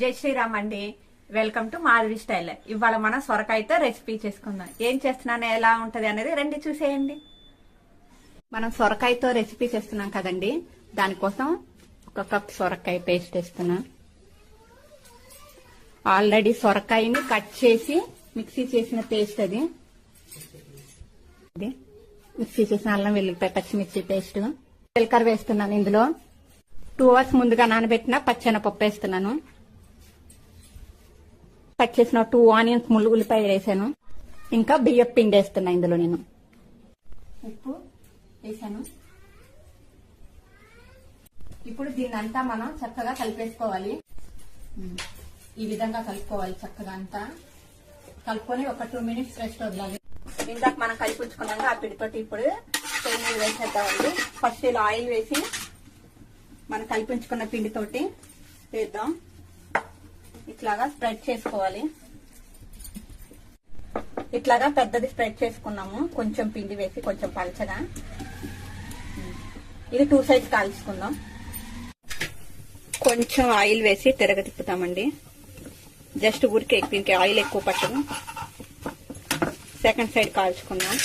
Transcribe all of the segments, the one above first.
జై శ్రీరామ్ అండి. Welcome to Madhavi style. ఇవాళ మనం సొరకాయతో రెసిపీ చేసుకుందాం. ఏం చేస్తున్నాను, ఎలా ఉంటది అనేది రండి చూసేయండి. మనం సొరకాయతో రెసిపీ చేస్తున్నాం కదండి, దానికోసం 1 కప్ సొరకాయ పేస్ట్ వేస్తున్నా. ఆల్రెడీ సొరకాయని కట్ చేసి మిక్సీ చేసిన పేస్ట్ అది మిక్సీ చేసిన అల్లం వెల్లుల్లిపాయ పచ్చిమిర్చి పేస్ట్. జీలకర్ర వేస్తున్నాను. ఇందులో 2 అవర్స్ ముందుగా నానబెట్టిన పచ్చెనపప్పు వేస్తున్నాను. కట్ చేసిన 2 ఆనియన్స్ ఉల్లిపాయ వేసాను. ఇంకా బియ్యం పిండి వేస్తున్నా. ఇందులో నేను ఉప్పు వేసాను. ఇప్పుడు దీన్నంతా మనం చక్కగా కలిపేసుకోవాలి. ఈ విధంగా కలుపుకోవాలి. చక్కగా అంతా కలుపుకొని ఒక 2 మినిట్స్ రెస్ట్ వదలాలి. ఇందాక మనం కలిపి ఉంచుకున్నాక ఆ పిండితోటి ఇప్పుడు పొయ్యి మీద వేసేద్దామండి. ఫస్ట్ ఇలా ఆయిల్ వేసి మనం కలిపి ఉంచుకున్న పిండితోటి వేద్దాం. ఇట్లాగా స్ప్రెడ్ చేసుకోవాలి. ఇట్లాగా పెద్దది స్ప్రెడ్ చేసుకున్నాము. కొంచెం పిండి వేసి కొంచెం పలచగా. ఇది 2 సైడ్స్ కాల్చుకుందాం. కొంచెం ఆయిల్ వేసి తిప్పుతామండి. జస్ట్ ఊరికే దీనికి ఆయిల్ ఎక్కువ పట్టదు. సెకండ్ సైడ్ కాల్చుకుందాం.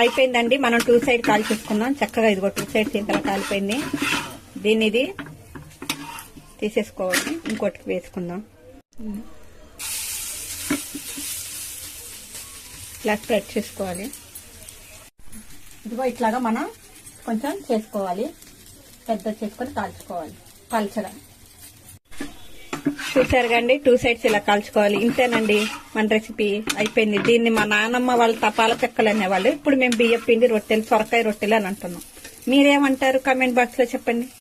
అయిపోయిందండి. మనం 2 సైడ్ కాల్చేసుకుందాం. చక్కగా ఇదిగో 2 సైడ్స్ ఇంతలా కాలిపోయింది. దీన్ని ఇది తీసేసుకోవాలి. ఇంకోటి వేసుకుందాం. ఇలా స్ప్రెడ్ చేసుకోవాలి. ఇదిగో ఇట్లాగా మనం కొంచెం చేసుకోవాలి. పెద్ద చేసుకొని కాల్చుకోవాలి పల్చగా. చూసారు కండి, 2 సైడ్స్ ఇలా కాల్చుకోవాలి. ఇంతేనండి మన రెసిపీ అయిపోయింది. దీన్ని మా నాన్నమ్మ వాళ్ళు తపాల చెక్కలు అనేవాళ్ళు. ఇప్పుడు మేము బియ్యం పిండి రొట్టెలు, సొరకాయ రొట్టెలు అని అంటున్నాం. మీరేమంటారు? కామెంట్ బాక్స్ లో చెప్పండి.